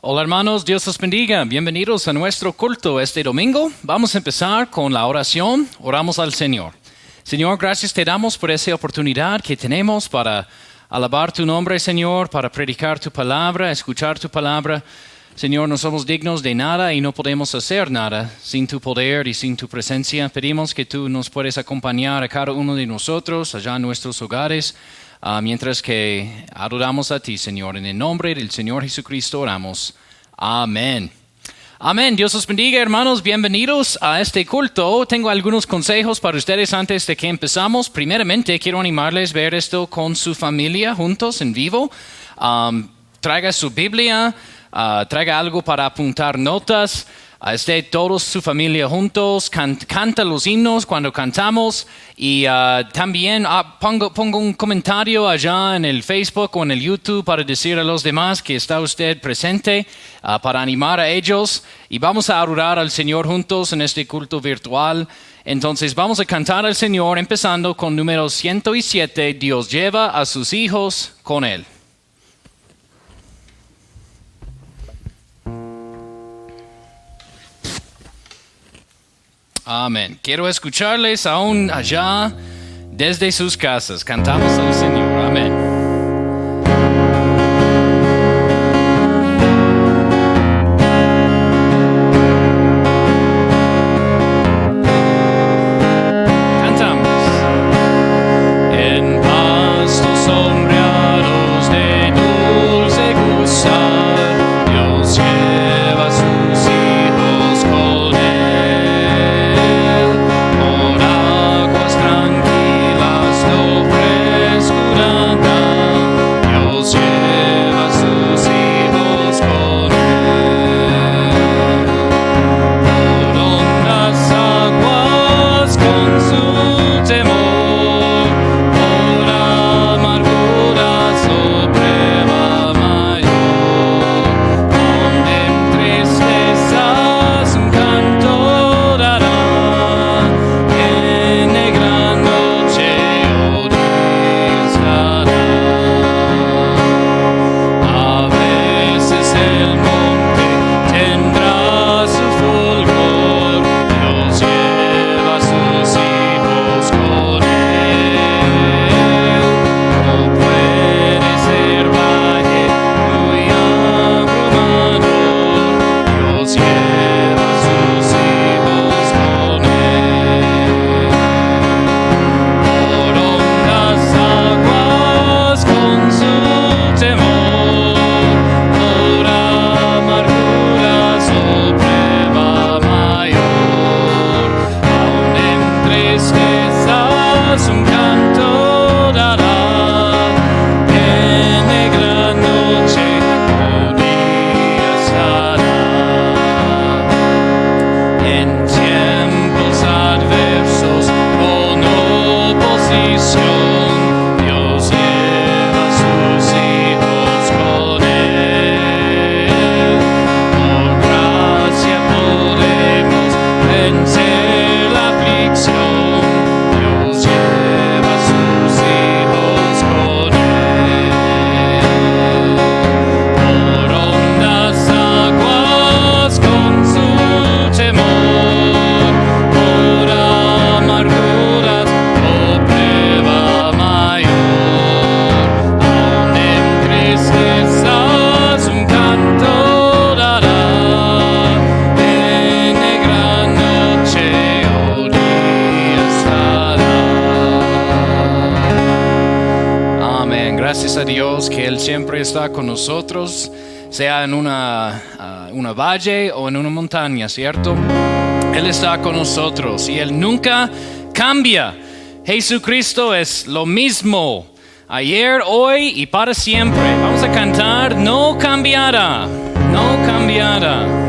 Hola hermanos, Dios los bendiga. Bienvenidos a nuestro culto este domingo. Vamos a empezar con la oración. Oramos al Señor. Señor, gracias te damos por esa oportunidad que tenemos para alabar tu nombre, Señor, para predicar tu palabra, escuchar tu palabra. Señor, no somos dignos de nada y no podemos hacer nada sin tu poder y sin tu presencia. Pedimos que tú nos puedes acompañar a cada uno de nosotros allá en nuestros hogares. Mientras que adoramos a ti, Señor, en el nombre del Señor Jesucristo oramos. Amén. Amén. Dios los bendiga, hermanos. Bienvenidos a este culto. Tengo algunos consejos para ustedes antes de que empezamos. Primeramente, quiero animarles a ver esto con su familia juntos en vivo. Traiga su Biblia, traiga algo para apuntar notas. Esté todos su familia juntos, canta los himnos cuando cantamos y también pongo un comentario allá en el Facebook o en el YouTube para decir a los demás que está usted presente, para animar a ellos, y vamos a adorar al Señor juntos en este culto virtual. Entonces vamos a cantar al Señor empezando con número 107, Dios lleva a sus hijos con Él. Amén. Quiero escucharles aún allá desde sus casas. Cantamos al Señor. Amén. Siempre está con nosotros, sea en una valle o en una montaña, ¿cierto? Él está con nosotros y Él nunca cambia. Jesucristo es lo mismo, ayer, hoy y para siempre. Vamos a cantar, no cambiará, no cambiará.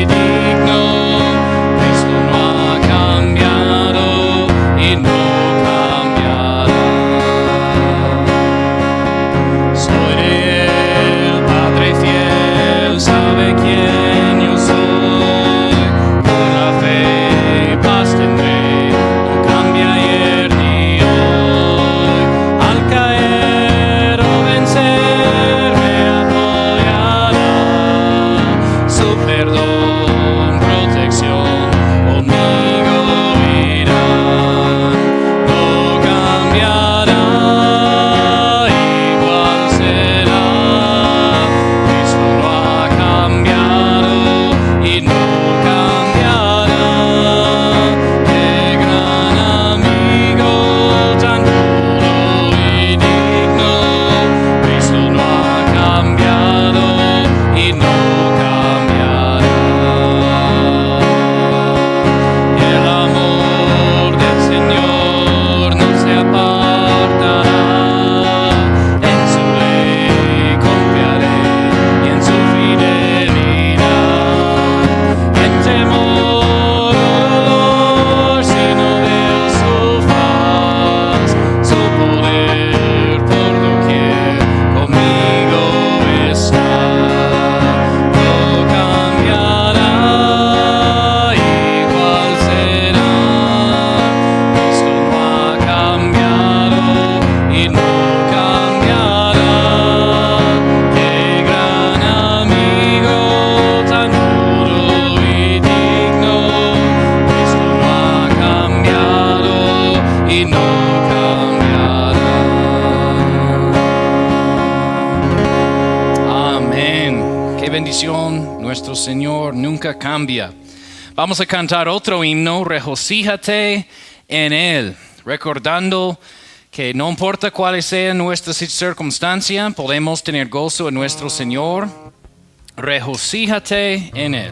Digno bendición, nuestro Señor nunca cambia. Vamos a cantar otro himno, regocíjate en Él, recordando que no importa cuál sea nuestra circunstancia, podemos tener gozo en nuestro Señor. Regocíjate en Él.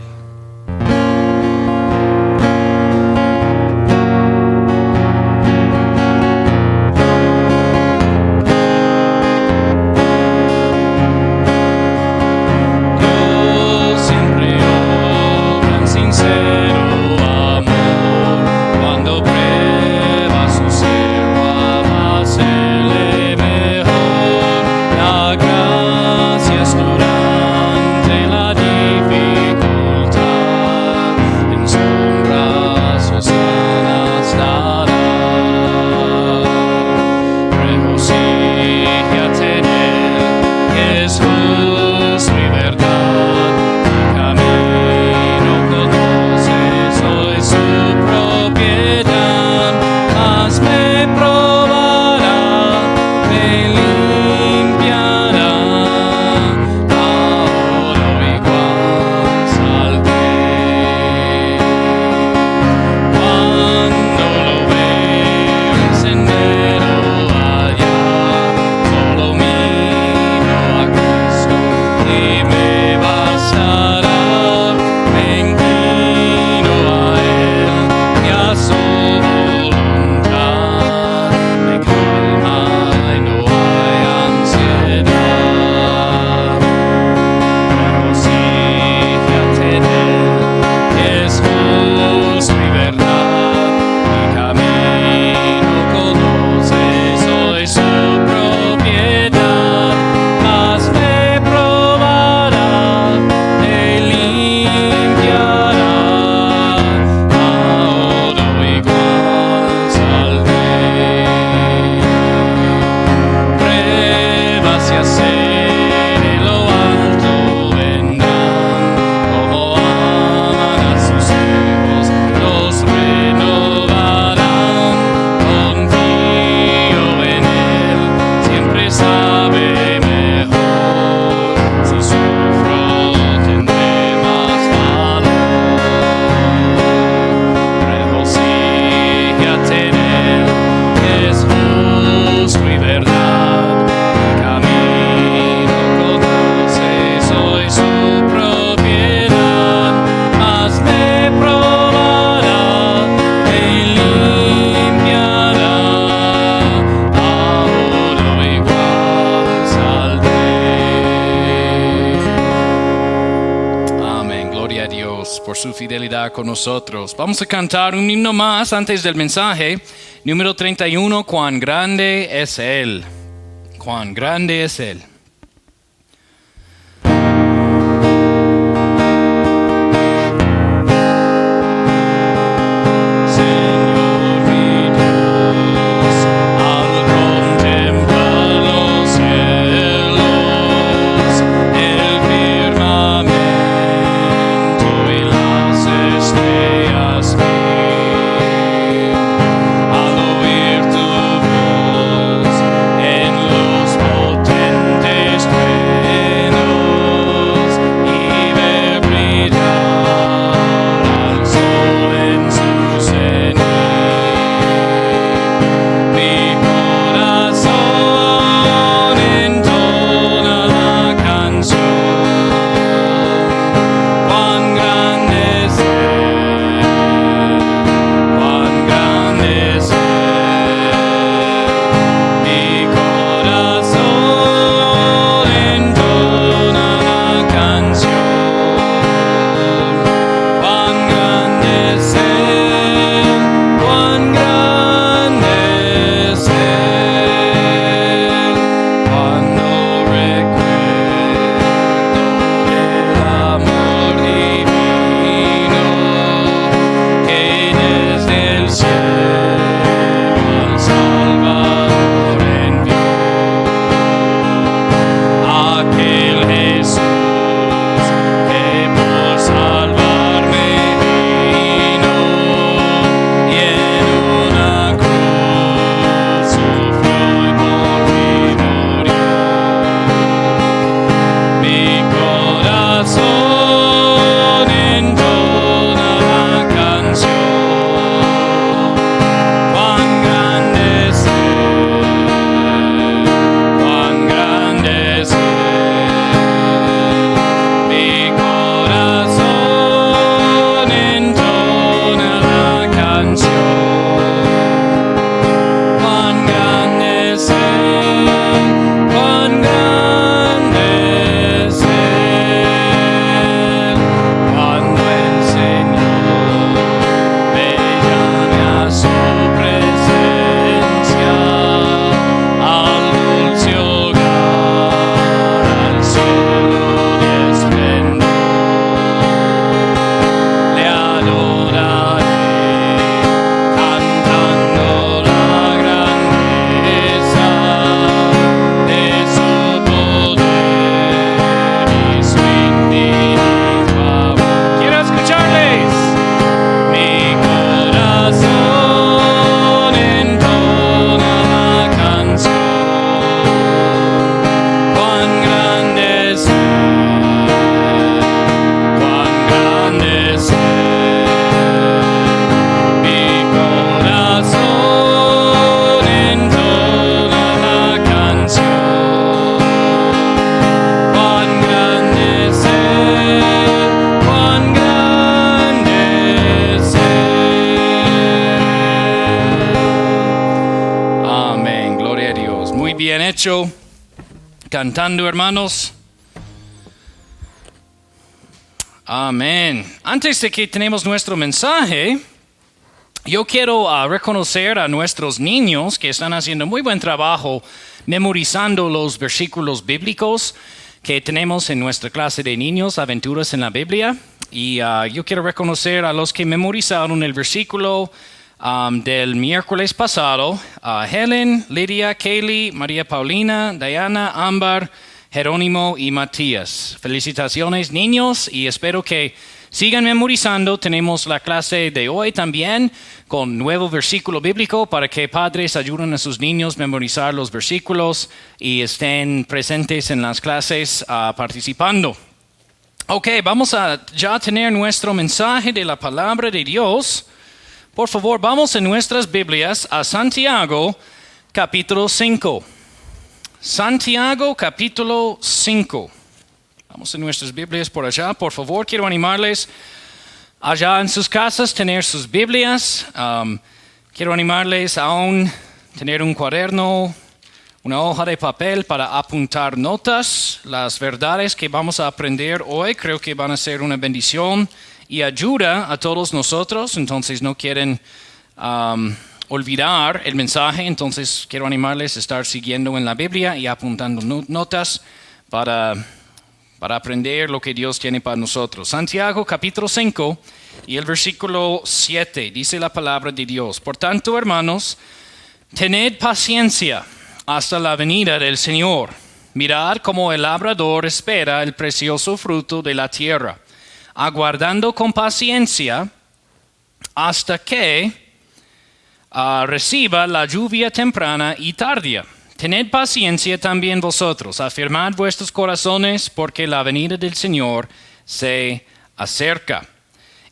Por su fidelidad con nosotros. Vamos a cantar un himno más antes del mensaje. Número 31, cuán grande es Él. Cuán grande es Él. En los potentes bien hecho. Cantando, hermanos. Amén. Antes de que tenemos nuestro mensaje, yo quiero reconocer a nuestros niños que están haciendo muy buen trabajo memorizando los versículos bíblicos que tenemos en nuestra clase de niños, Aventuras en la Biblia. Y yo quiero reconocer a los que memorizaron el versículo del miércoles pasado: Helen, Lidia, Kaylee, María Paulina, Diana, Ámbar, Jerónimo y Matías. Felicitaciones, niños, y espero que sigan memorizando. Tenemos la clase de hoy también con nuevo versículo bíblico para que padres ayuden a sus niños a memorizar los versículos y estén presentes en las clases participando. Ok, vamos a ya tener nuestro mensaje de la palabra de Dios. Por favor, vamos en nuestras Biblias a Santiago, capítulo 5. Santiago, capítulo 5. Vamos en nuestras Biblias por allá. Por favor, quiero animarles allá en sus casas tener sus Biblias. Quiero animarles aún tener un cuaderno, una hoja de papel para apuntar notas. Las verdades que vamos a aprender hoy creo que van a ser una bendición y ayuda a todos nosotros. Entonces no quieren olvidar el mensaje. Entonces quiero animarles a estar siguiendo en la Biblia y apuntando notas para aprender lo que Dios tiene para nosotros. Santiago capítulo 5 y el versículo 7 dice la palabra de Dios: Por tanto, hermanos, tened paciencia hasta la venida del Señor. Mirad cómo el labrador espera el precioso fruto de la tierra, aguardando con paciencia hasta que reciba la lluvia temprana y tardía. Tened paciencia también vosotros, afirmad vuestros corazones, porque la venida del Señor se acerca.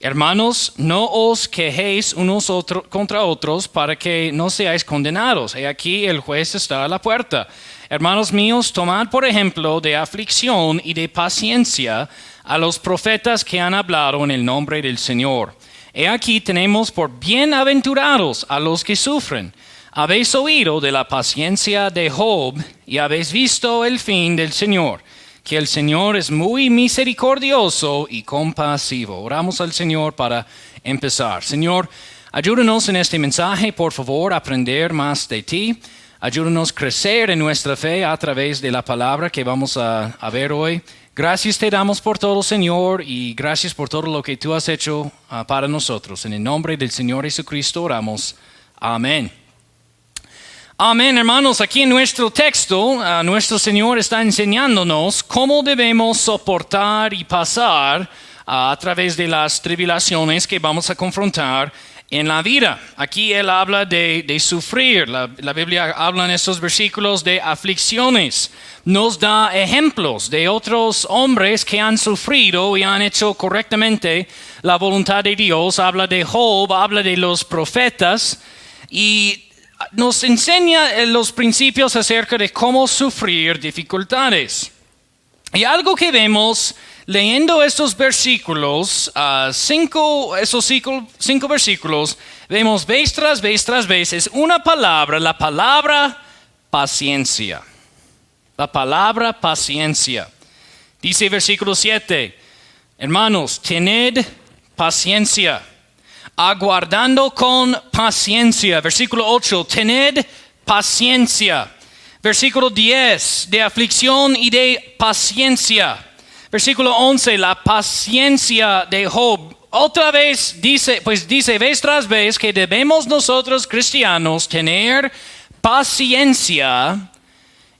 Hermanos, no os quejéis unos contra otros para que no seáis condenados. He aquí el juez está a la puerta. Hermanos míos, tomad por ejemplo de aflicción y de paciencia a los profetas que han hablado en el nombre del Señor. He aquí tenemos por bienaventurados a los que sufren. Habéis oído de la paciencia de Job y habéis visto el fin del Señor, que el Señor es muy misericordioso y compasivo. Oramos al Señor para empezar. Señor, ayúdanos en este mensaje, por favor, a aprender más de ti. Ayúdanos a crecer en nuestra fe a través de la palabra que vamos a ver hoy. Gracias te damos por todo, Señor, y gracias por todo lo que tú has hecho para nosotros. En el nombre del Señor Jesucristo oramos. Amén. Amén, hermanos. Aquí en nuestro texto, nuestro Señor está enseñándonos cómo debemos soportar y pasar a través de las tribulaciones que vamos a confrontar en la vida. Aquí Él habla de sufrir. La Biblia habla en estos versículos de aflicciones. Nos da ejemplos de otros hombres que han sufrido y han hecho correctamente la voluntad de Dios. Habla de Job, habla de los profetas y nos enseña los principios acerca de cómo sufrir dificultades. Y algo que vemos leyendo estos versículos, esos cinco versículos, vemos vez tras vez, es una palabra, la palabra paciencia. La palabra paciencia. Dice versículo 7, hermanos, tened paciencia, aguardando con paciencia. Versículo 8, tened paciencia. Versículo 10, de aflicción y de paciencia. Versículo 11, la paciencia de Job. Otra vez dice vez tras vez que debemos nosotros cristianos tener paciencia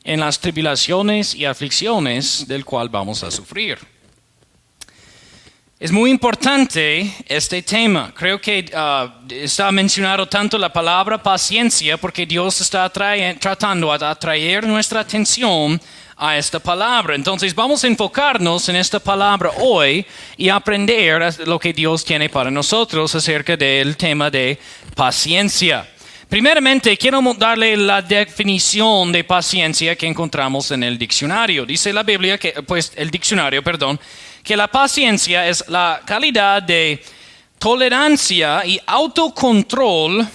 en las tribulaciones y aflicciones del cual vamos a sufrir. Es muy importante este tema. Creo que está mencionado tanto la palabra paciencia porque Dios está tratando de atraer nuestra atención a esta palabra. Entonces vamos a enfocarnos en esta palabra hoy y aprender lo que Dios tiene para nosotros acerca del tema de paciencia. Primeramente, quiero darle la definición de paciencia que encontramos en el diccionario. Dice la Biblia, que la paciencia es la calidad de tolerancia y autocontrol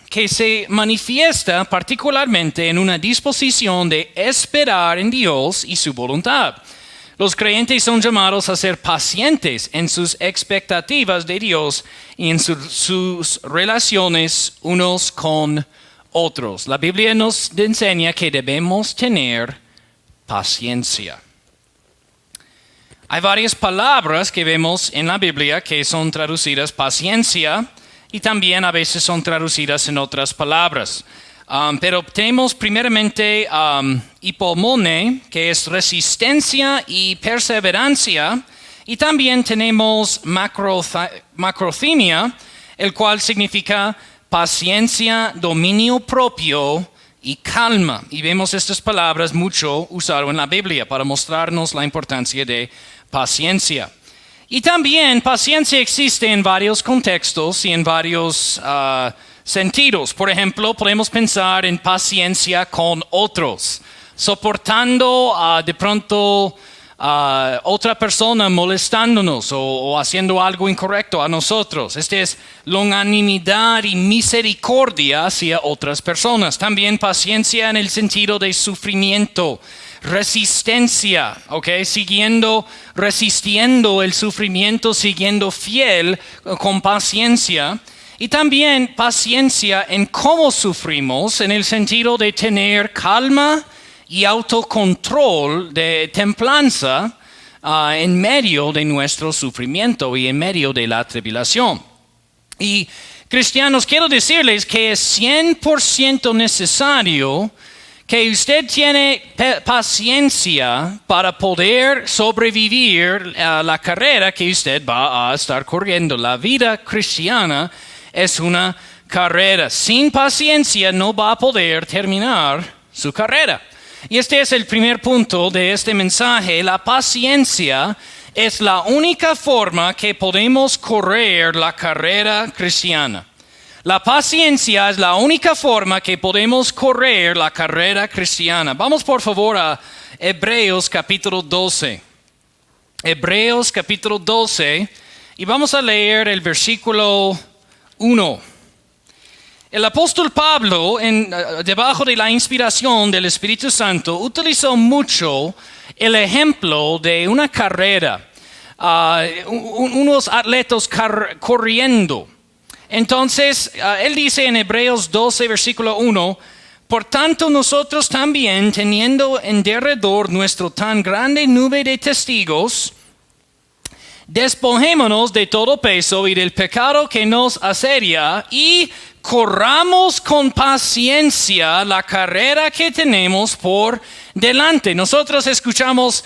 que se manifiesta particularmente en una disposición de esperar en Dios y su voluntad. Los creyentes son llamados a ser pacientes en sus expectativas de Dios y en sus relaciones unos con otros. La Biblia nos enseña que debemos tener paciencia. Hay varias palabras que vemos en la Biblia que son traducidas paciencia y también a veces son traducidas en otras palabras. Pero tenemos primeramente hipomone, que es resistencia y perseverancia, y también tenemos macrothymia, el cual significa paciencia, dominio propio y calma. Y vemos estas palabras mucho usadas en la Biblia para mostrarnos la importancia de paciencia. Y también paciencia existe en varios contextos y en varios sentidos. Por ejemplo, podemos pensar en paciencia con otros, soportando de pronto otra persona molestándonos o haciendo algo incorrecto a nosotros. Este es longanimidad y misericordia hacia otras personas. También paciencia en el sentido de sufrimiento, resistencia, resistiendo el sufrimiento, siguiendo fiel con paciencia. Y también paciencia en cómo sufrimos, en el sentido de tener calma y autocontrol, de templanza en medio de nuestro sufrimiento y en medio de la tribulación. Y cristianos, quiero decirles que es 100% necesario que usted tiene paciencia para poder sobrevivir a la carrera que usted va a estar corriendo. La vida cristiana es una carrera. Sin paciencia no va a poder terminar su carrera. Y este es el primer punto de este mensaje. La paciencia es la única forma que podemos correr la carrera cristiana. La paciencia es la única forma que podemos correr la carrera cristiana. Vamos por favor a Hebreos capítulo 12. Hebreos capítulo 12 y vamos a leer el versículo 1. El apóstol Pablo, debajo de la inspiración del Espíritu Santo, utilizó mucho el ejemplo de una carrera, unos atletas corriendo. Entonces, él dice en Hebreos 12, versículo 1, por tanto nosotros también, teniendo en derredor nuestro tan grande nube de testigos, despojémonos de todo peso y del pecado que nos asedia y corramos con paciencia la carrera que tenemos por delante. Nosotros escuchamos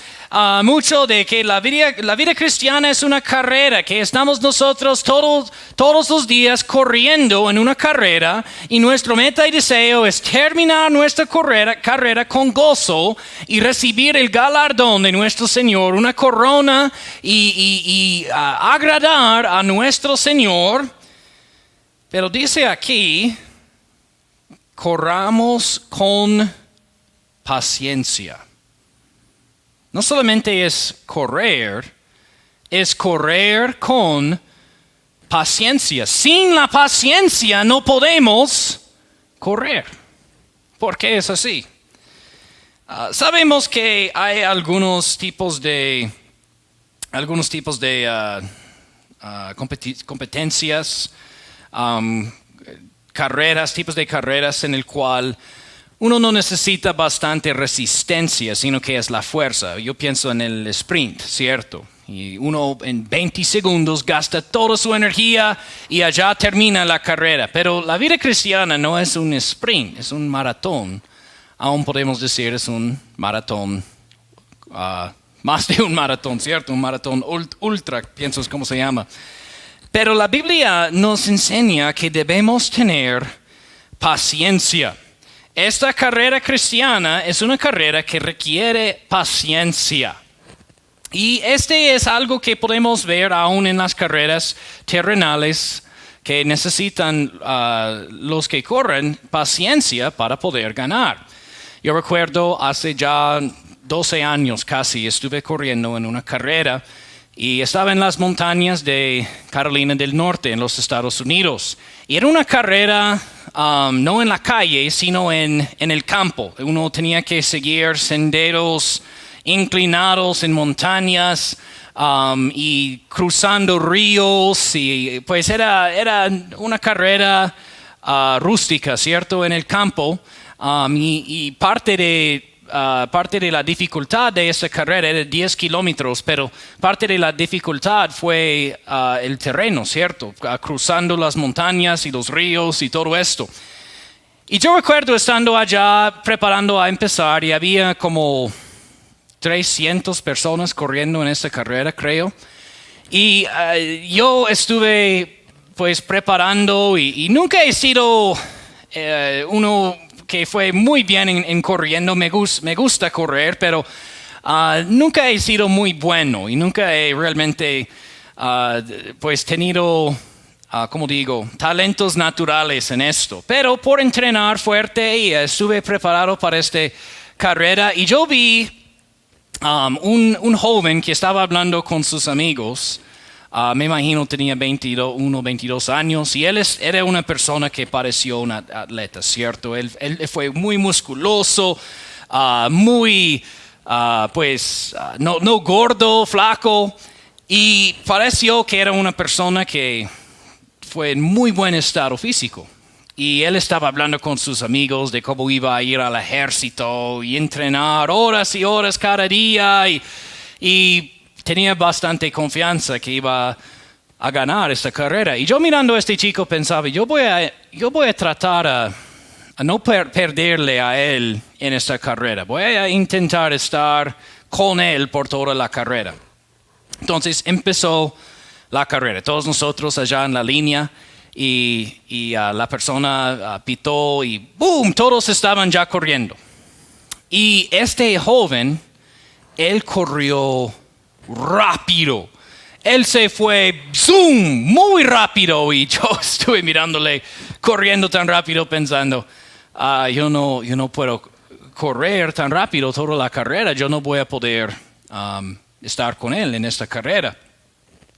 mucho de que la vida cristiana es una carrera, que estamos nosotros todos los días corriendo en una carrera y nuestro meta y deseo es terminar nuestra carrera con gozo y recibir el galardón de nuestro Señor, una corona y agradar a nuestro Señor. Pero dice aquí, corramos con paciencia. No solamente es correr con paciencia. Sin la paciencia no podemos correr. ¿Por qué es así? Sabemos que hay algunos tipos de competencias, tipos de carreras en el cual uno no necesita bastante resistencia, sino que es la fuerza. Yo pienso en el sprint, ¿cierto? Y uno en 20 segundos gasta toda su energía y allá termina la carrera. Pero la vida cristiana no es un sprint, es un maratón. Aún podemos decir es un maratón, más de un maratón, ¿cierto? Un maratón ultra, pienso es como se llama. Pero la Biblia nos enseña que debemos tener paciencia. Esta carrera cristiana es una carrera que requiere paciencia. Y este es algo que podemos ver aún en las carreras terrenales que necesitan los que corren paciencia para poder ganar. Yo recuerdo hace ya 12 años casi estuve corriendo en una carrera y estaba en las montañas de Carolina del Norte, en los Estados Unidos. Y era una carrera no en la calle, sino en el campo. Uno tenía que seguir senderos inclinados en montañas y cruzando ríos. Y pues era una carrera rústica, ¿cierto? En el campo. Y parte de la dificultad de esa carrera era 10 kilómetros, pero parte de la dificultad fue el terreno, ¿cierto? Cruzando las montañas y los ríos y todo esto. Y yo recuerdo estando allá preparando a empezar y había como 300 personas corriendo en esta carrera, creo. Y yo estuve pues preparando y nunca he sido uno que fue muy bien en corriendo. Me gusta correr, pero nunca he sido muy bueno y nunca he realmente pues tenido, como digo, talentos naturales en esto. Pero por entrenar fuerte y estuve preparado para esta carrera y yo vi un joven que estaba hablando con sus amigos. Me imagino tenía 22 años y él era una persona que pareció un atleta, ¿cierto? Él fue muy musculoso, no gordo, flaco, y pareció que era una persona que fue en muy buen estado físico. Y él estaba hablando con sus amigos de cómo iba a ir al ejército y entrenar horas y horas cada día y tenía bastante confianza que iba a ganar esta carrera. Y yo mirando a este chico pensaba, yo voy a tratar a no perderle a él en esta carrera. Voy a intentar estar con él por toda la carrera. Entonces empezó la carrera. Todos nosotros allá en la línea y la persona pitó y ¡boom! Todos estaban ya corriendo. Y este joven, él corrió rápido. Él se fue zoom, muy rápido y yo estuve mirándole corriendo tan rápido pensando, yo no puedo correr tan rápido toda la carrera, yo no voy a poder estar con él en esta carrera.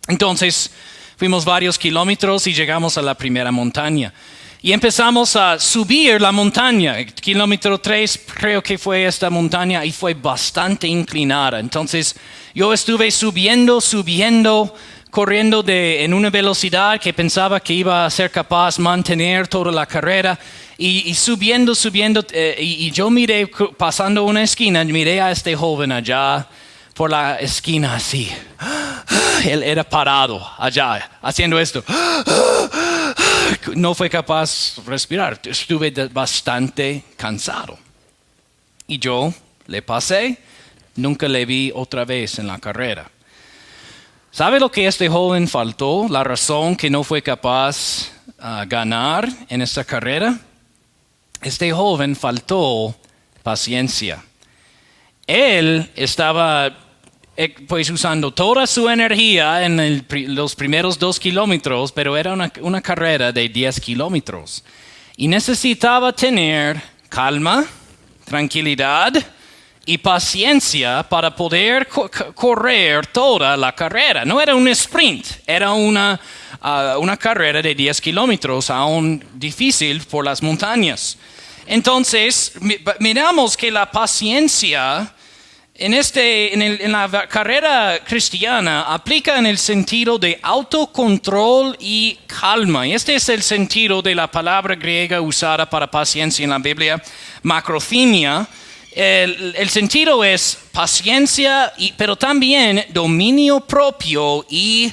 Entonces fuimos varios kilómetros y llegamos a la primera montaña. Y empezamos a subir la montaña. Kilómetro 3 creo que fue esta montaña y fue bastante inclinada. Entonces yo estuve subiendo, corriendo en una velocidad que pensaba que iba a ser capaz de mantener toda la carrera. Y subiendo, y yo miré, pasando una esquina, miré a este joven allá por la esquina así. Él era parado allá, haciendo esto. No fue capaz de respirar. Estuve bastante cansado. Y yo le pasé. Nunca le vi otra vez en la carrera. ¿Sabe lo que este joven faltó? La razón que no fue capaz de ganar en esta carrera. Este joven faltó paciencia. Él estaba pues usando toda su energía en los primeros 2 kilómetros, pero era una carrera de 10 kilómetros. Y necesitaba tener calma, tranquilidad y paciencia para poder correr toda la carrera. No era un sprint, era una carrera de 10 kilómetros, aún difícil por las montañas. Entonces, miramos que la paciencia en la carrera cristiana aplica en el sentido de autocontrol y calma. Y este es el sentido de la palabra griega usada para paciencia en la Biblia, macrothymia. El sentido es paciencia, pero también dominio propio y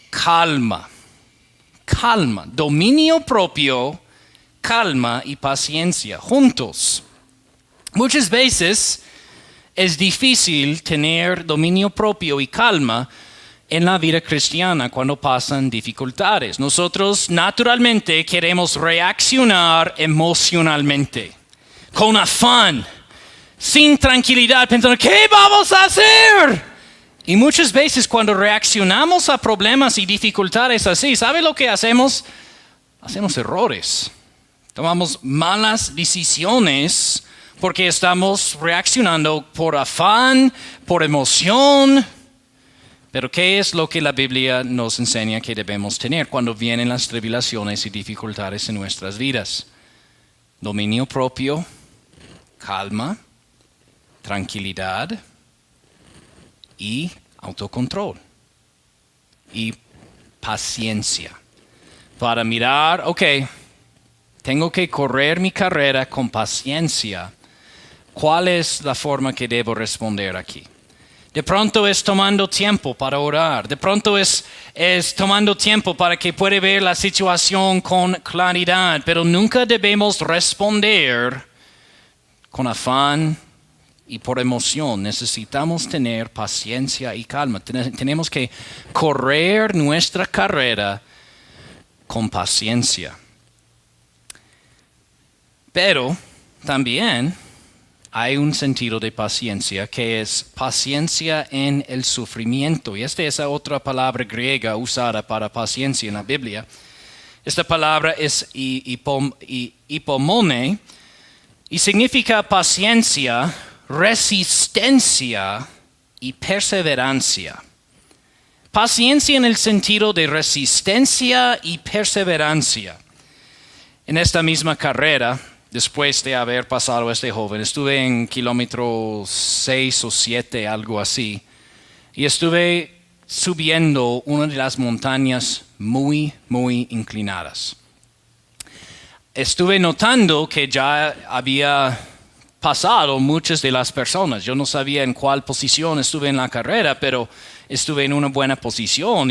calma. Calma, dominio propio, calma y paciencia juntos. Muchas veces es difícil tener dominio propio y calma en la vida cristiana cuando pasan dificultades. Nosotros naturalmente queremos reaccionar emocionalmente, con afán, sin tranquilidad, pensando, ¿qué vamos a hacer? Y muchas veces cuando reaccionamos a problemas y dificultades así, ¿sabe lo que hacemos? Hacemos errores. Tomamos malas decisiones porque estamos reaccionando por afán, por emoción. Pero ¿qué es lo que la Biblia nos enseña que debemos tener cuando vienen las tribulaciones y dificultades en nuestras vidas? dominio propio, calma, tranquilidad y autocontrol y paciencia. Para mirar, ok, tengo que correr mi carrera con paciencia. ¿Cuál es la forma que debo responder aquí? De pronto es tomando tiempo para orar. De pronto es tomando tiempo para que pueda ver la situación con claridad. Pero nunca debemos responder con afán y por emoción. Necesitamos tener paciencia y calma. Tenemos que correr nuestra carrera con paciencia. Pero también hay un sentido de paciencia que es paciencia en el sufrimiento. Y esta es otra palabra griega usada para paciencia en la Biblia. Esta palabra es hipomone y significa paciencia, resistencia y perseverancia. Paciencia en el sentido de resistencia y perseverancia. En esta misma carrera, después de haber pasado este joven, estuve en kilómetro 6 o 7, algo así, y estuve subiendo una de las montañas muy, muy inclinadas. Estuve notando que ya había pasado muchas de las personas. Yo no sabía en cuál posición estuve en la carrera, pero estuve en una buena posición,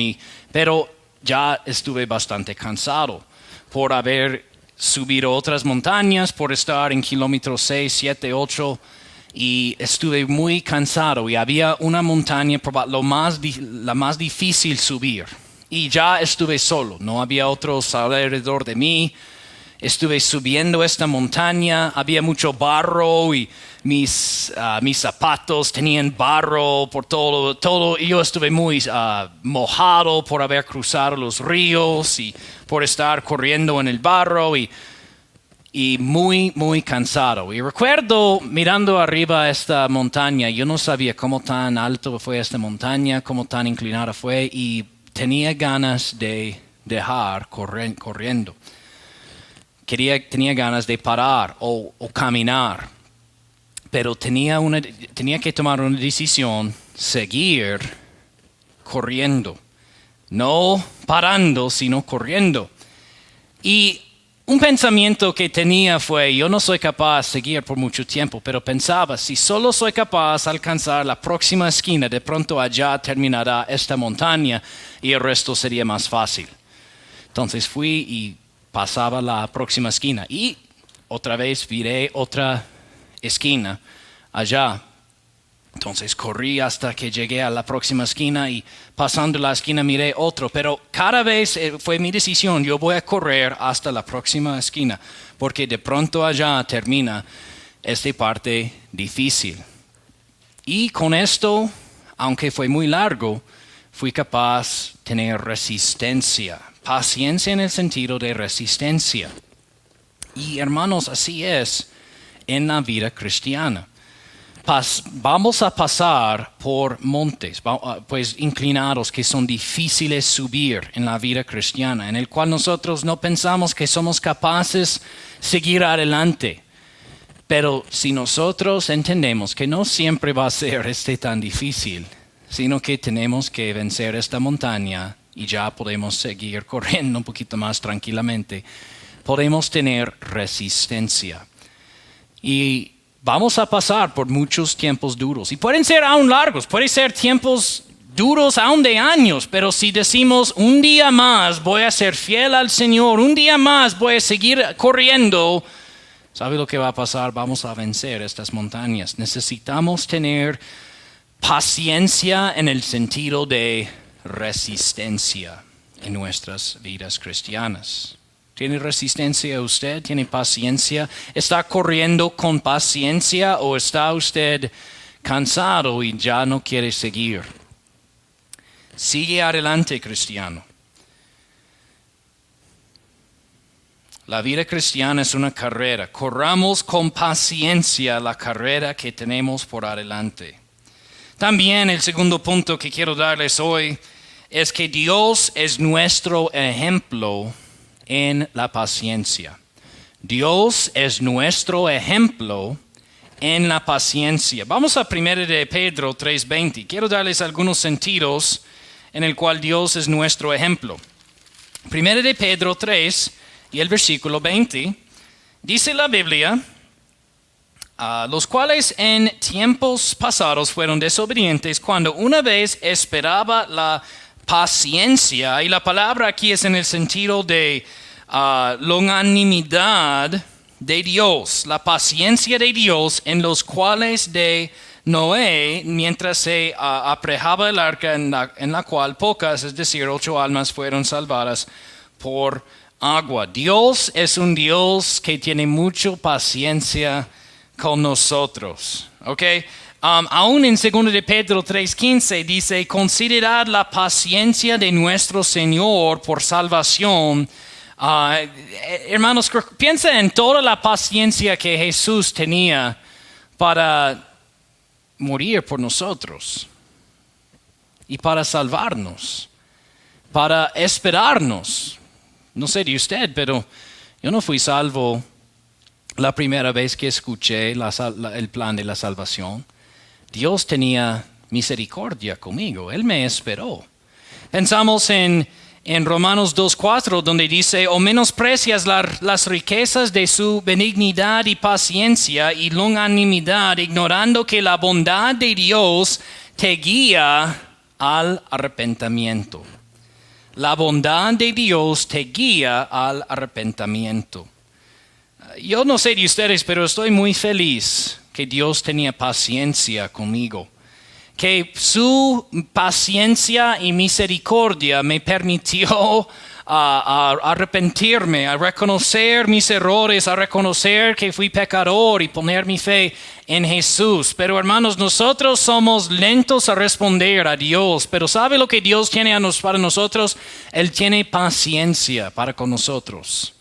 pero ya estuve bastante cansado por haber subido otras montañas, por estar en kilómetros 6, 7, 8, y estuve muy cansado y había una montaña, la más difícil subir, y ya estuve solo, no había otros alrededor de mí. Estuve subiendo esta montaña, había mucho barro y mis zapatos tenían barro por todo. Y yo estuve muy mojado por haber cruzado los ríos y por estar corriendo en el barro y muy, muy cansado. Y recuerdo mirando arriba esta montaña, yo no sabía cómo tan alto fue esta montaña, cómo tan inclinada fue, y tenía ganas de dejar corriendo. Tenía ganas de parar o caminar, pero tenía que tomar una decisión, seguir corriendo, no parando, sino corriendo. Y un pensamiento que tenía fue, yo no soy capaz de seguir por mucho tiempo, pero pensaba, si solo soy capaz de alcanzar la próxima esquina, de pronto allá terminará esta montaña y el resto sería más fácil. Entonces fui y pasaba la próxima esquina y otra vez viré otra esquina allá. Entonces corrí hasta que llegué a la próxima esquina y pasando la esquina miré otro, pero cada vez fue mi decisión, yo voy a correr hasta la próxima esquina porque de pronto allá termina esta parte difícil. Y con esto, aunque fue muy largo, fui capaz de tener resistencia. Paciencia en el sentido de resistencia. Y hermanos, así es en la vida cristiana. Vamos a pasar por montes, pues inclinados, que son difíciles subir en la vida cristiana, en el cual nosotros no pensamos que somos capaces de seguir adelante. Pero si nosotros entendemos que no siempre va a ser tan difícil, sino que tenemos que vencer esta montaña, y ya podemos seguir corriendo un poquito más tranquilamente, podemos tener resistencia. Y vamos a pasar por muchos tiempos duros. Y pueden ser aún largos, pueden ser tiempos duros aún de años. Pero si decimos, un día más voy a ser fiel al Señor, un día más voy a seguir corriendo, ¿sabe lo que va a pasar? Vamos a vencer estas montañas. Necesitamos tener paciencia en el sentido de resistencia en nuestras vidas cristianas. ¿Tiene resistencia usted? ¿Tiene paciencia? ¿Está corriendo con paciencia o está usted cansado y ya no quiere seguir? Sigue adelante, cristiano. La vida cristiana es una carrera. Corramos con paciencia la carrera que tenemos por adelante. También el segundo punto que quiero darles hoy es que Dios es nuestro ejemplo en la paciencia. Dios es nuestro ejemplo en la paciencia. Vamos a 1 de Pedro 3:20. Quiero darles algunos sentidos en el cual Dios es nuestro ejemplo. 1 de Pedro 3 y el versículo 20, dice la Biblia, los cuales en tiempos pasados fueron desobedientes cuando una vez esperaba la paciencia, y la palabra aquí es en el sentido de longanimidad de Dios, la paciencia de Dios en los cuales de Noé, mientras se aprejaba el arca en la cual pocas, es decir, 8 almas fueron salvadas por agua. Dios es un Dios que tiene mucha paciencia con nosotros, ¿ok? Aún en 2 de Pedro 3:15 dice, considerad la paciencia de nuestro Señor por salvación. Hermanos, piensa en toda la paciencia que Jesús tenía para morir por nosotros y para salvarnos, para esperarnos. No sé de usted, pero yo no fui salvo la primera vez que escuché el plan de la salvación. Dios tenía misericordia conmigo, Él me esperó. Pensamos en Romanos 2:4, donde dice, o menosprecias las riquezas de su benignidad y paciencia y longanimidad, ignorando que la bondad de Dios te guía al arrepentimiento. La bondad de Dios te guía al arrepentimiento. Yo no sé de ustedes, pero estoy muy feliz que Dios tenía paciencia conmigo. Que su paciencia y misericordia me permitió a arrepentirme, a reconocer mis errores, a reconocer que fui pecador y poner mi fe en Jesús. Pero hermanos, nosotros somos lentos a responder a Dios, pero ¿sabe lo que Dios tiene para nosotros? Él tiene paciencia para con nosotros.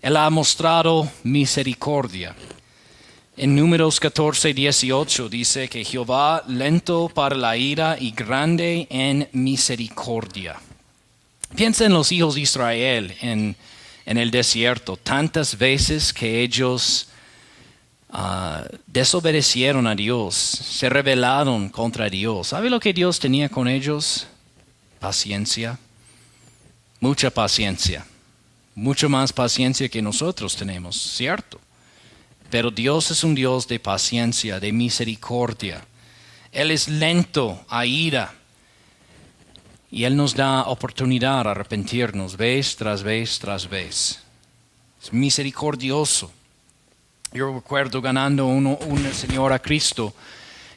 Él ha mostrado misericordia. En Números 14:18 dice que Jehová lento para la ira y grande en misericordia. Piensa en los hijos de Israel en el desierto. Tantas veces que ellos desobedecieron a Dios, se rebelaron contra Dios. ¿Sabe lo que Dios tenía con ellos? Paciencia. Mucha paciencia. Mucho más paciencia que nosotros tenemos, ¿cierto? Pero Dios es un Dios de paciencia, de misericordia. Él es lento a ira. Y Él nos da oportunidad a arrepentirnos vez tras vez tras vez. Es misericordioso. Yo recuerdo ganando una señora a Cristo,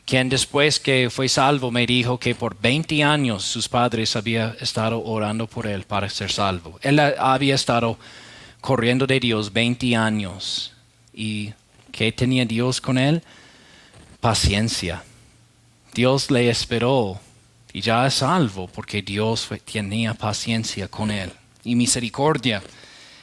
quien después que fue salvo me dijo que por 20 años sus padres habían estado orando por él para ser salvo. Él había estado corriendo de Dios 20 años. ¿Y qué tenía Dios con él? Paciencia. Dios le esperó y ya es salvo porque Dios tenía paciencia con él y misericordia.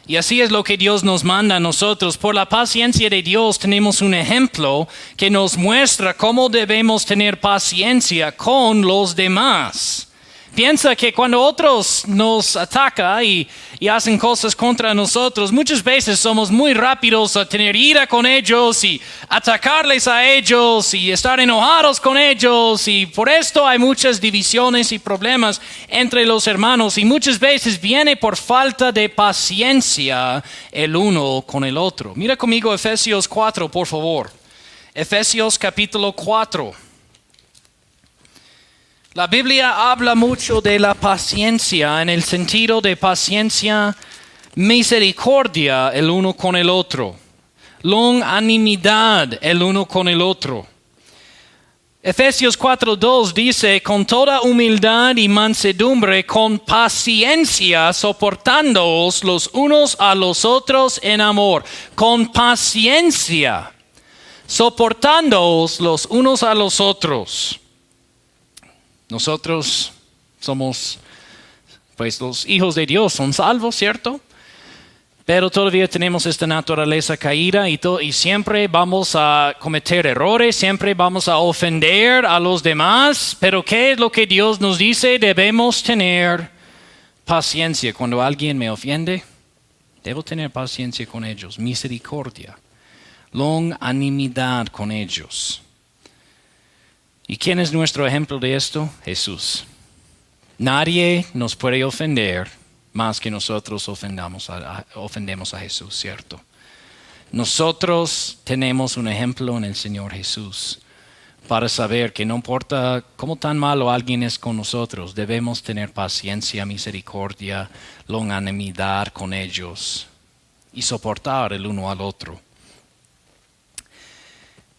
Y así es lo que Dios nos manda a nosotros. Por la paciencia de Dios tenemos un ejemplo que nos muestra cómo debemos tener paciencia con los demás. Piensa que cuando otros nos atacan y hacen cosas contra nosotros, muchas veces somos muy rápidos a tener ira con ellos y atacarles a ellos y estar enojados con ellos. Y por esto hay muchas divisiones y problemas entre los hermanos. Y muchas veces viene por falta de paciencia el uno con el otro. Mira conmigo Efesios 4, por favor. Efesios capítulo 4. La Biblia habla mucho de la paciencia en el sentido de paciencia, misericordia el uno con el otro, longanimidad el uno con el otro. Efesios 4:2 dice, con toda humildad y mansedumbre, con paciencia, soportándoos los unos a los otros en amor. Con paciencia, soportándoos los unos a los otros. Nosotros somos, pues los hijos de Dios son salvos, ¿cierto? Pero todavía tenemos esta naturaleza caída y siempre vamos a cometer errores, siempre vamos a ofender a los demás. Pero ¿qué es lo que Dios nos dice? Debemos tener paciencia cuando alguien me ofende. Debo tener paciencia con ellos, misericordia, longanimidad con ellos. ¿Y quién es nuestro ejemplo de esto? Jesús. Nadie nos puede ofender más que nosotros ofendemos a Jesús, ¿cierto? Nosotros tenemos un ejemplo en el Señor Jesús para saber que no importa cómo tan malo alguien es con nosotros, debemos tener paciencia, misericordia, longanimidad con ellos y soportar el uno al otro.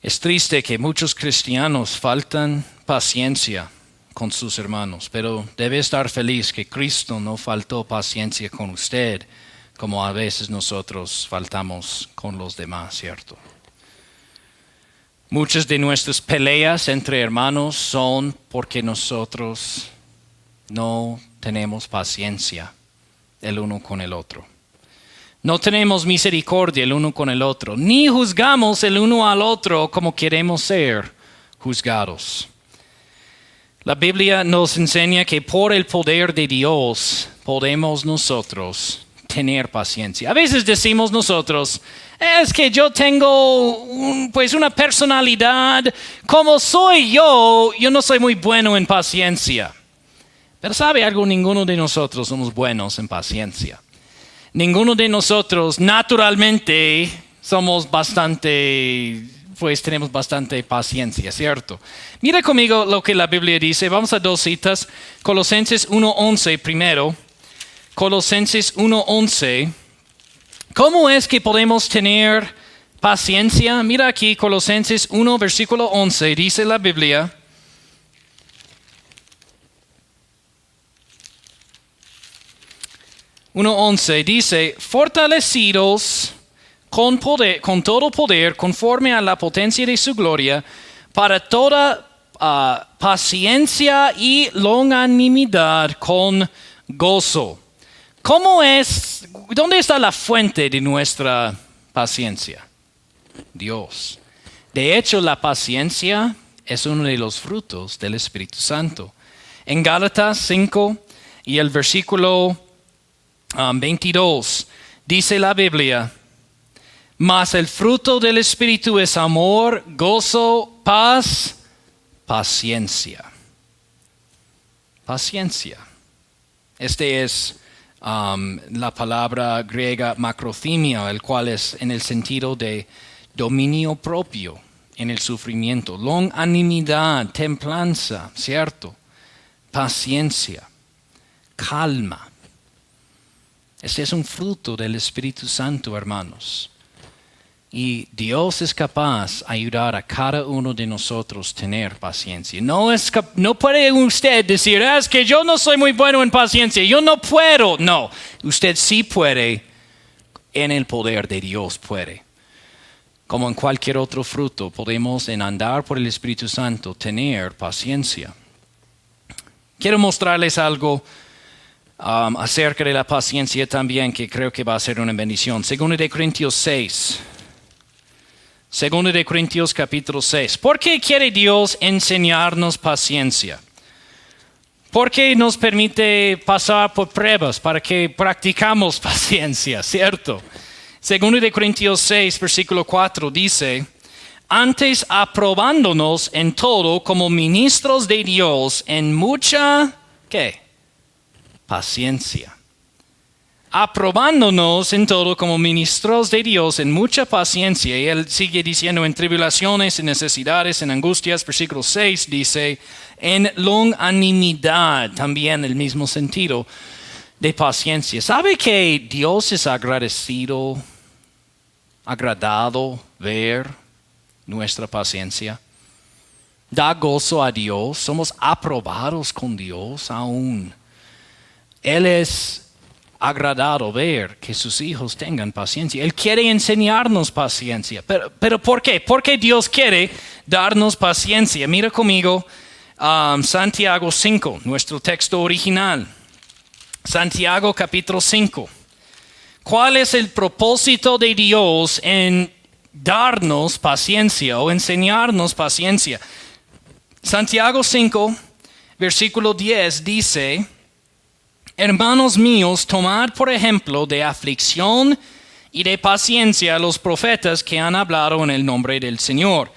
Es triste que muchos cristianos faltan paciencia con sus hermanos, pero debe estar feliz que Cristo no faltó paciencia con usted, como a veces nosotros faltamos con los demás, ¿cierto? Muchas de nuestras peleas entre hermanos son porque nosotros no tenemos paciencia el uno con el otro. No tenemos misericordia el uno con el otro, ni juzgamos el uno al otro como queremos ser juzgados. La Biblia nos enseña que por el poder de Dios podemos nosotros tener paciencia. A veces decimos nosotros, es que yo tengo una personalidad, como soy yo no soy muy bueno en paciencia. Pero ¿sabe algo? Ninguno de nosotros somos buenos en paciencia. Ninguno de nosotros naturalmente somos tenemos bastante paciencia, ¿cierto? Mira conmigo lo que la Biblia dice. Vamos a dos citas. Colosenses 1:11 primero. Colosenses 1:11. ¿Cómo es que podemos tener paciencia? Mira aquí, Colosenses 1, versículo 11, dice la Biblia. Dice, fortalecidos con todo poder, conforme a la potencia de su gloria, para toda paciencia y longanimidad con gozo. ¿Dónde está la fuente de nuestra paciencia? Dios. De hecho, la paciencia es uno de los frutos del Espíritu Santo. En Gálatas 5 y el versículo 22, dice la Biblia, mas el fruto del Espíritu es amor, gozo, paz, paciencia. Paciencia. Este es la palabra griega macrothymia, el cual es en el sentido de dominio propio en el sufrimiento, longanimidad, templanza, ¿cierto? Paciencia, calma. Este es un fruto del Espíritu Santo, hermanos. Y Dios es capaz de ayudar a cada uno de nosotros a tener paciencia. No puede usted decir, es que yo no soy muy bueno en paciencia, yo no puedo. No, usted sí puede, en el poder de Dios puede. Como en cualquier otro fruto, podemos en andar por el Espíritu Santo tener paciencia. Quiero mostrarles algo acerca de la paciencia también, que creo que va a ser una bendición. 2 de Corintios 6. 2 de Corintios capítulo 6. ¿Por qué quiere Dios enseñarnos paciencia? Porque nos permite pasar por pruebas para que practicamos paciencia, ¿cierto? 2 de Corintios 6, versículo 4 dice, antes aprobándonos en todo como ministros de Dios en mucha, ¿qué? Paciencia. Aprobándonos en todo como ministros de Dios en mucha paciencia. Y él sigue diciendo en tribulaciones, en necesidades, en angustias. Versículo 6 dice, en longanimidad, también el mismo sentido de paciencia. ¿Sabe que Dios es agradado ver nuestra paciencia? Da gozo a Dios, somos aprobados con Dios aún. Él es agradado ver que sus hijos tengan paciencia. Él quiere enseñarnos paciencia. ¿Pero por qué? ¿Por qué Dios quiere darnos paciencia? Mira conmigo Santiago 5, nuestro texto original. Santiago capítulo 5. ¿Cuál es el propósito de Dios en darnos paciencia o enseñarnos paciencia? Santiago 5, versículo 10 dice, Hermanos míos, tomad por ejemplo de aflicción y de paciencia a los profetas que han hablado en el nombre del Señor.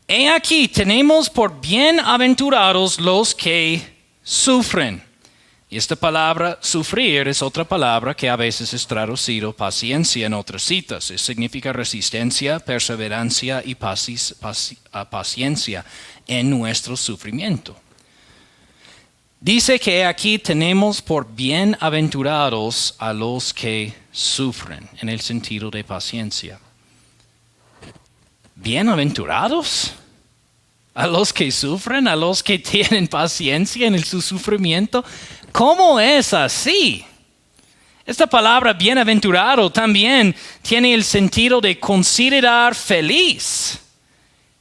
He aquí, tenemos por bienaventurados los que sufren. Y esta palabra sufrir es otra palabra que a veces es traducido paciencia en otras citas. Significa resistencia, perseverancia y paciencia en nuestro sufrimiento. Dice que aquí tenemos por bienaventurados a los que sufren, en el sentido de paciencia. ¿Bienaventurados? ¿A los que sufren? ¿A los que tienen paciencia en su sufrimiento? ¿Cómo es así? Esta palabra bienaventurado también tiene el sentido de considerar feliz.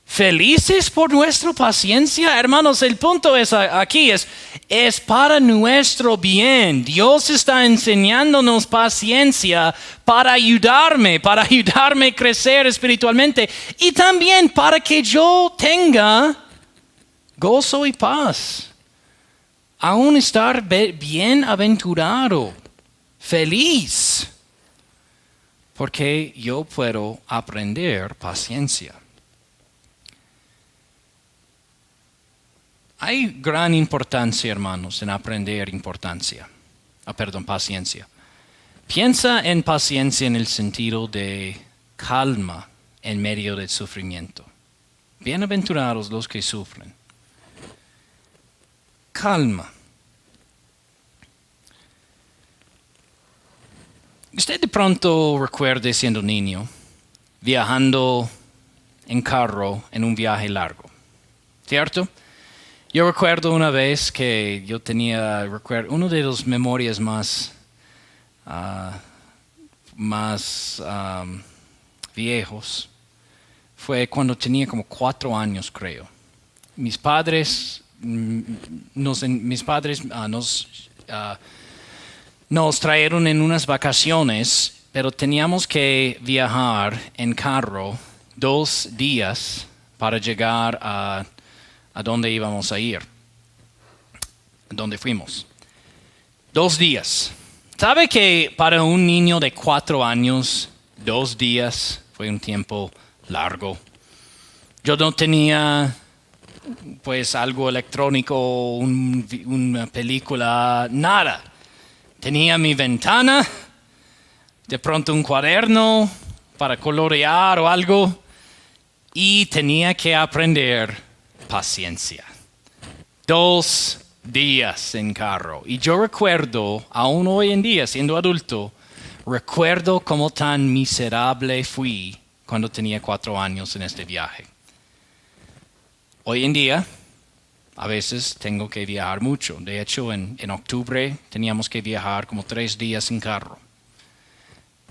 ¿Felices por nuestra paciencia? Hermanos, el punto aquí es para nuestro bien. Dios está enseñándonos paciencia para ayudarme a crecer espiritualmente y también para que yo tenga gozo y paz. Aún estar bienaventurado, feliz, porque yo puedo aprender paciencia. Hay gran importancia, hermanos, en aprender paciencia. Piensa en paciencia en el sentido de calma en medio del sufrimiento. Bienaventurados los que sufren. Calma. Usted de pronto recuerde siendo niño, viajando en carro en un viaje largo, ¿cierto? Yo recuerdo una vez que yo tenía, uno de los memorias más viejos fue cuando tenía como 4 años, creo. Mis padres nos trajeron en unas vacaciones, pero teníamos que viajar en carro 2 días para llegar a dónde íbamos a ir, a dónde fuimos. 2 días. ¿Sabe que para un niño de 4 años, 2 días fue un tiempo largo? Yo no tenía pues algo electrónico, una película, nada. Tenía mi ventana, de pronto un cuaderno para colorear o algo, y tenía que aprender paciencia. 2 días en carro. Y yo recuerdo, aún hoy en día, siendo adulto, recuerdo cómo tan miserable fui cuando tenía 4 años en este viaje. Hoy en día, a veces tengo que viajar mucho. De hecho, en octubre teníamos que viajar como 3 días en carro.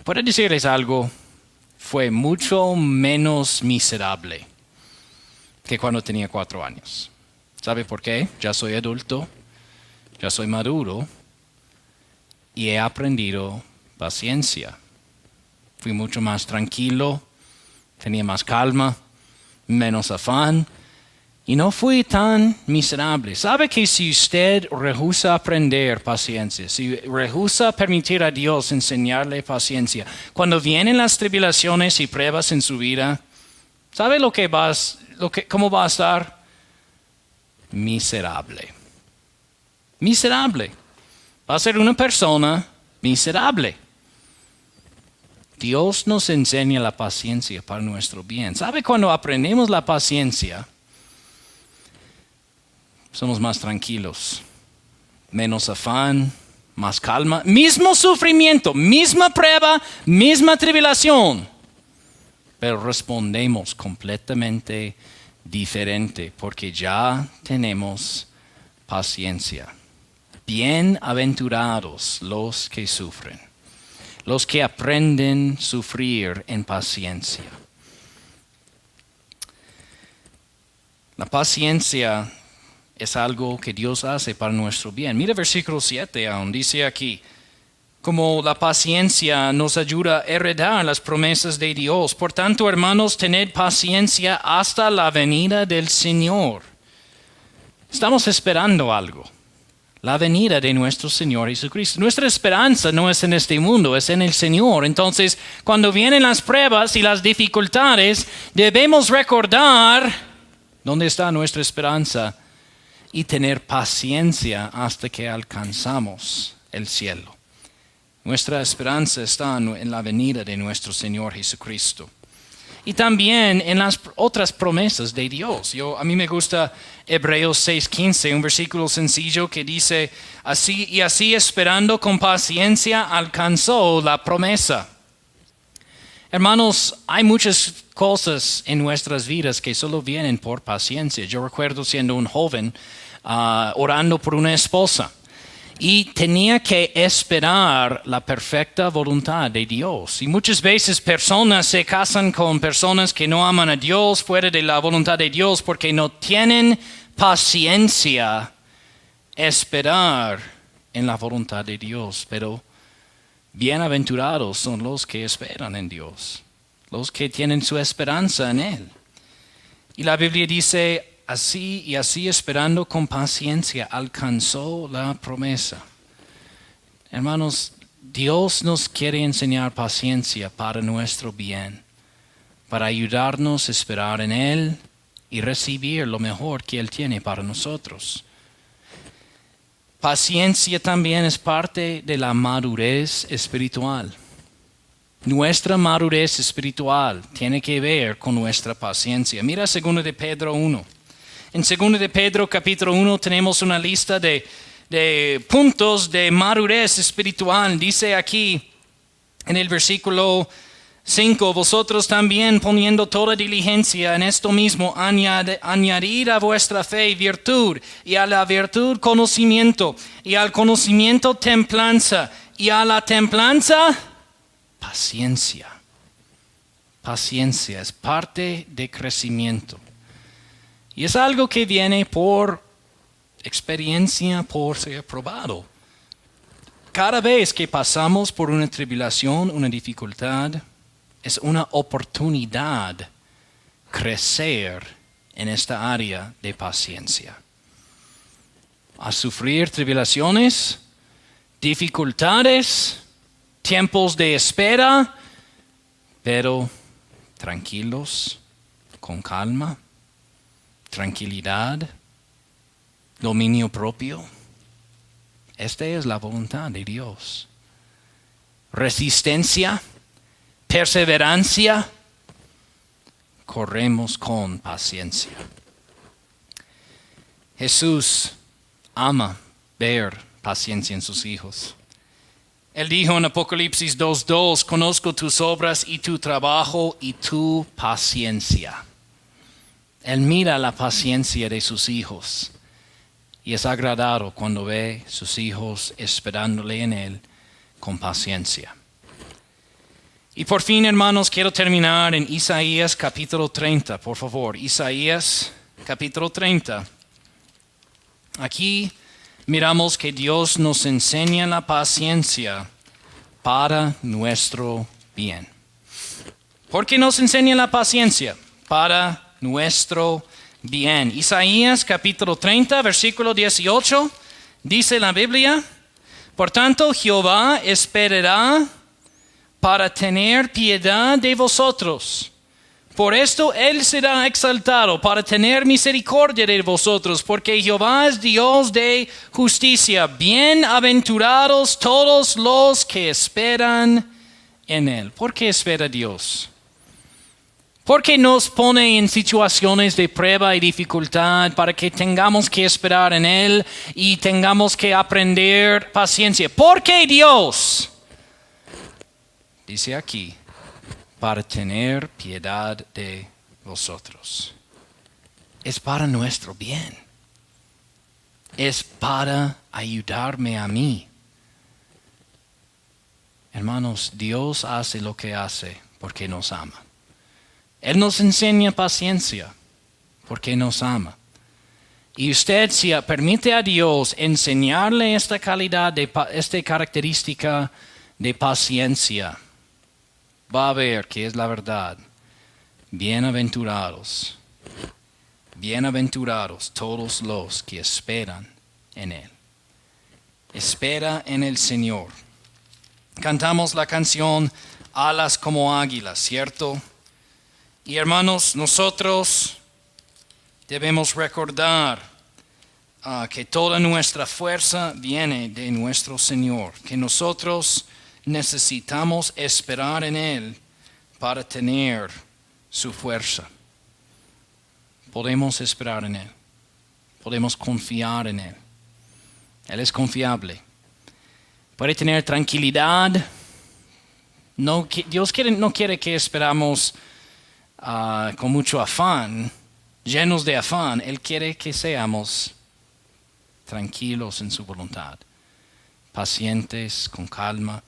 Puedo decirles algo, fue mucho menos miserable que cuando tenía 4 años. ¿Sabe por qué? Ya soy adulto, ya soy maduro y he aprendido paciencia. Fui mucho más tranquilo, tenía más calma, menos afán y no fui tan miserable. ¿Sabe que si usted rehúsa aprender paciencia, si rehúsa permitir a Dios enseñarle paciencia, cuando vienen las tribulaciones y pruebas en su vida, ¿sabe cómo va a estar? Miserable. Miserable. Va a ser una persona miserable. Dios nos enseña la paciencia para nuestro bien. ¿Sabe cuando aprendemos la paciencia? Somos más tranquilos, menos afán, más calma. Mismo sufrimiento, misma prueba, misma tribulación. Pero respondemos completamente diferente porque ya tenemos paciencia. Bienaventurados los que sufren, los que aprenden a sufrir en paciencia. La paciencia es algo que Dios hace para nuestro bien. Mira versículo 7 aún, dice aquí, como la paciencia nos ayuda a heredar las promesas de Dios. Por tanto, hermanos, tened paciencia hasta la venida del Señor. Estamos esperando algo. la venida de nuestro Señor Jesucristo. Nuestra esperanza no es en este mundo, es en el Señor. Entonces, cuando vienen las pruebas y las dificultades, debemos recordar dónde está nuestra esperanza y tener paciencia hasta que alcanzamos el cielo. Nuestra esperanza está en la venida de nuestro Señor Jesucristo. Y también en las otras promesas de Dios. A mí me gusta Hebreos 6:15, un versículo sencillo que dice, así esperando con paciencia alcanzó la promesa. Hermanos, hay muchas cosas en nuestras vidas que solo vienen por paciencia. Yo recuerdo siendo un joven orando por una esposa. Y tenía que esperar la perfecta voluntad de Dios. Y muchas veces personas se casan con personas que no aman a Dios fuera de la voluntad de Dios porque no tienen paciencia esperar en la voluntad de Dios. Pero bienaventurados son los que esperan en Dios, los que tienen su esperanza en Él. Y la Biblia dice, así esperando con paciencia, alcanzó la promesa. Hermanos, Dios nos quiere enseñar paciencia para nuestro bien, para ayudarnos a esperar en Él y recibir lo mejor que Él tiene para nosotros. Paciencia también es parte de la madurez espiritual. Nuestra madurez espiritual tiene que ver con nuestra paciencia. Mira 2 de Pedro 1. En 2 de Pedro capítulo 1 tenemos una lista de puntos de madurez espiritual. Dice aquí en el versículo 5, vosotros también poniendo toda diligencia en esto mismo, añadir a vuestra fe virtud, y a la virtud conocimiento, y al conocimiento templanza, y a la templanza paciencia. Paciencia es parte de crecimiento. Y es algo que viene por experiencia, por ser probado. Cada vez que pasamos por una tribulación, una dificultad, es una oportunidad crecer en esta área de paciencia. A sufrir tribulaciones, dificultades, tiempos de espera, pero tranquilos, con calma, tranquilidad, dominio propio. Esta es la voluntad de Dios. Resistencia, perseverancia, corremos con paciencia. Jesús ama ver paciencia en sus hijos. Él dijo en Apocalipsis 2:2, conozco tus obras y tu trabajo y tu paciencia. Él mira la paciencia de sus hijos y es agradado cuando ve sus hijos esperándole en Él con paciencia. Y por fin, hermanos, quiero terminar en Isaías capítulo 30, por favor. Isaías capítulo 30. Aquí miramos que Dios nos enseña la paciencia para nuestro bien. ¿Por qué nos enseña la paciencia? Para nuestro bien. Isaías capítulo 30, versículo 18, dice la Biblia, por tanto Jehová esperará para tener piedad de vosotros. Por esto Él será exaltado para tener misericordia de vosotros, porque Jehová es Dios de justicia. Bienaventurados todos los que esperan en Él. ¿Por qué espera Dios? Porque nos pone en situaciones de prueba y dificultad para que tengamos que esperar en Él y tengamos que aprender paciencia. ¿Por qué Dios? Dice aquí, para tener piedad de vosotros. Es para nuestro bien. Es para ayudarme a mí. Hermanos, Dios hace lo que hace porque nos ama. Él nos enseña paciencia porque nos ama. Y usted, si permite a Dios enseñarle esta calidad, esta característica de paciencia, va a ver que es la verdad. Bienaventurados todos los que esperan en Él. Espera en el Señor. Cantamos la canción Alas como águilas, ¿cierto? Y hermanos, nosotros debemos recordar que toda nuestra fuerza viene de nuestro Señor, que nosotros necesitamos esperar en Él para tener su fuerza. Podemos esperar en Él, podemos confiar en Él. Él es confiable. Puede tener tranquilidad. Dios no quiere que esperamos con mucho afán, llenos de afán. Él quiere que seamos tranquilos en su voluntad, pacientes, con calma.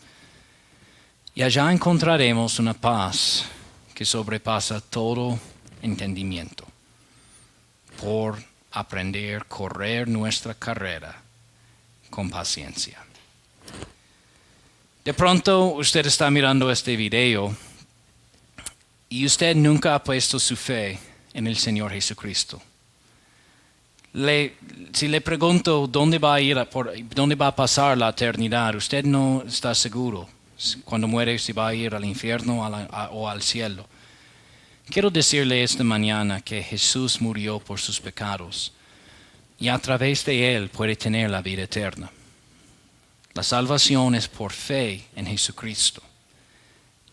Y allá encontraremos una paz que sobrepasa todo entendimiento, por aprender a correr nuestra carrera con paciencia. De pronto usted está mirando este video y usted nunca ha puesto su fe en el Señor Jesucristo. Si le pregunto dónde va a pasar la eternidad, usted no está seguro. Cuando muere, si va a ir al infierno o al cielo. Quiero decirle esta mañana que Jesús murió por sus pecados y a través de Él puede tener la vida eterna. La salvación es por fe en Jesucristo.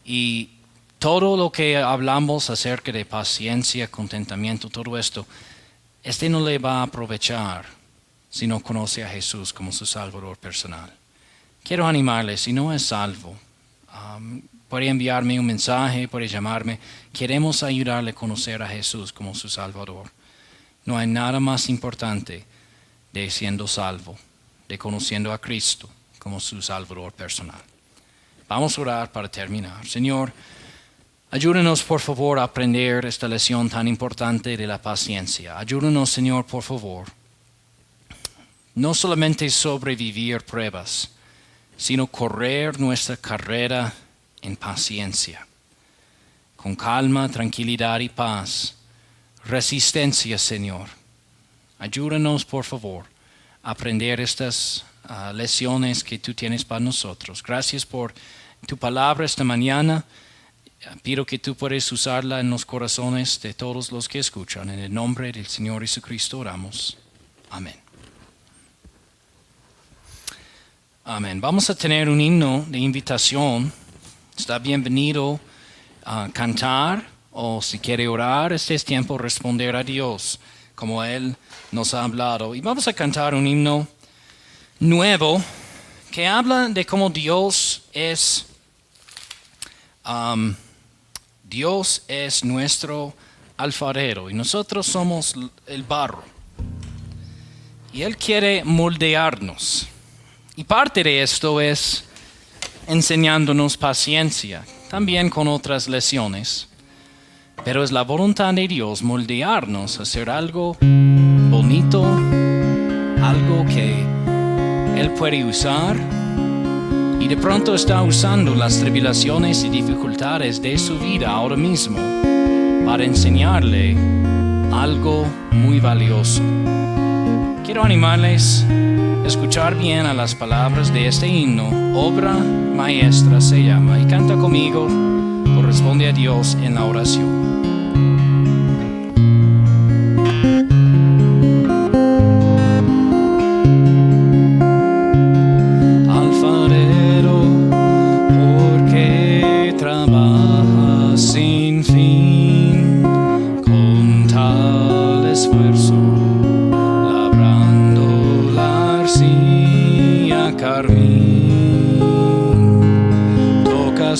Y todo lo que hablamos acerca de paciencia, contentamiento, todo esto, no le va a aprovechar si no conoce a Jesús como su Salvador personal. Quiero animarle, si no es salvo, puede enviarme un mensaje, puede llamarme. Queremos ayudarle a conocer a Jesús como su Salvador. No hay nada más importante de siendo salvo, de conociendo a Cristo como su Salvador personal. Vamos a orar para terminar. Señor, ayúdanos por favor a aprender esta lección tan importante de la paciencia. Ayúdanos, Señor, por favor, no solamente sobrevivir pruebas, sino correr nuestra carrera en paciencia, con calma, tranquilidad y paz. Resistencia, Señor. Ayúdanos, por favor, a aprender estas lecciones que tú tienes para nosotros. Gracias por tu palabra esta mañana. Pido que tú puedas usarla en los corazones de todos los que escuchan. En el nombre del Señor Jesucristo oramos. Amén. Amén. Vamos a tener un himno de invitación. Está bienvenido a cantar o si quiere orar, este es tiempo de responder a Dios como Él nos ha hablado. Y vamos a cantar un himno nuevo que habla de cómo Dios es nuestro alfarero y nosotros somos el barro. Y Él quiere moldearnos. Y parte de esto es enseñándonos paciencia, también con otras lecciones. Pero es la voluntad de Dios moldearnos a hacer algo bonito, algo que Él puede usar. Y de pronto está usando las tribulaciones y dificultades de su vida ahora mismo para enseñarle algo muy valioso. Quiero animarles a escuchar bien a las palabras de este himno. Obra maestra se llama. Y canta conmigo o responde a Dios en la oración.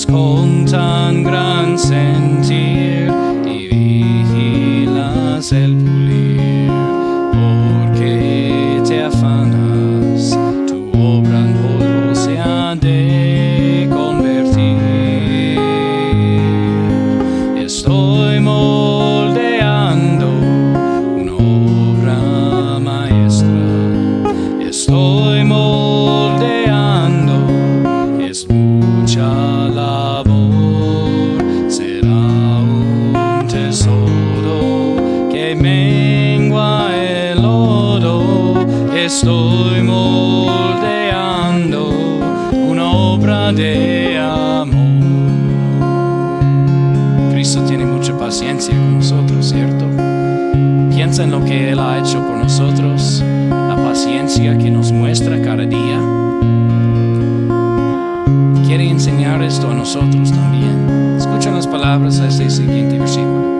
Con tan gran sentir y vigilas el pulir, porque te afanas, tu obra en polvo se ha de convertir. Estoy moldeando una obra maestra, estoy moldeando, es mucha labor, será un tesoro que mengua el lodo. Estoy moldeando. obra de amor. Cristo tiene mucha paciencia con nosotros, ¿cierto? Piensa en lo que Él ha hecho por nosotros, la paciencia que nos muestra cada día. Quiere enseñar esto a nosotros también. Escuchen las palabras de este siguiente versículo.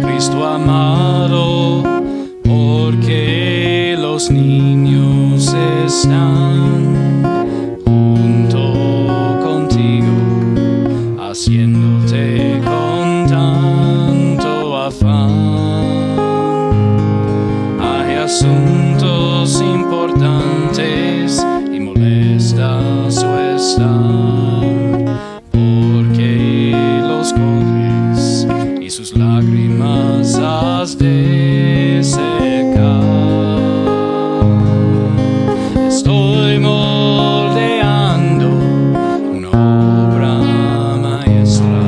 Cristo amado, porque los niños están junto contigo, haciéndote con tanto afán. Hay asuntos importantes y molesta su estar, porque los coges y sus lágrimas has de secar. Estoy moldeando una obra maestra.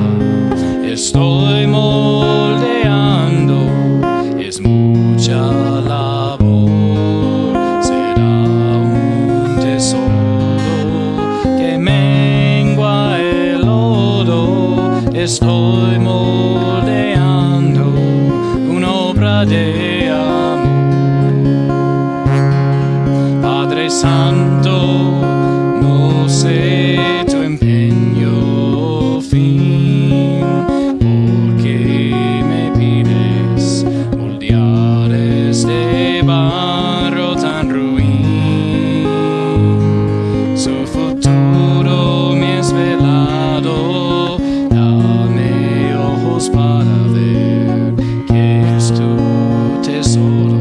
Estoy moldeando, es mucha labor. Será un tesoro que mengua el lodo. Estoy moldeando una obra de amor. Padre Santo, no sé tu empeño fin, porque me pides moldear este barro tan ruin. Su futuro me es velado, dame ojos para ver que es tu tesoro,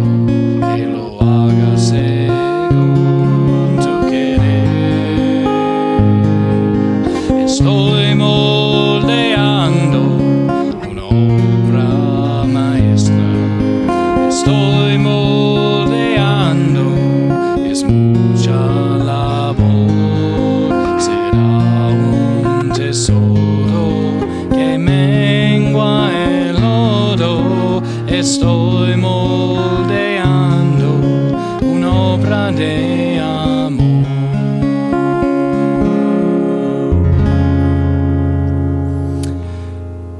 que lo hagas según tu querer. Estoy moldeando una obra maestra. Estoy moldeando, es mucha labor. Será un tesoro que mengua el lodo. Estoy moldeando una obra de amor.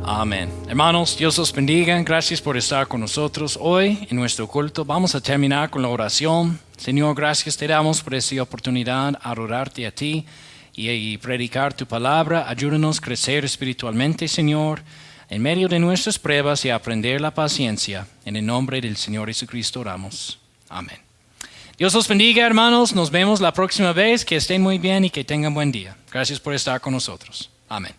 Amén. Hermanos, Dios los bendiga. Gracias por estar con nosotros hoy en nuestro culto. Vamos a terminar con la oración. Señor, gracias te damos por esta oportunidad a adorarte a ti y predicar tu palabra. Ayúdanos a crecer espiritualmente, Señor, en medio de nuestras pruebas y a aprender la paciencia. En el nombre del Señor Jesucristo oramos. Amén. Dios los bendiga, hermanos. Nos vemos la próxima vez. Que estén muy bien y que tengan buen día. Gracias por estar con nosotros. Amén.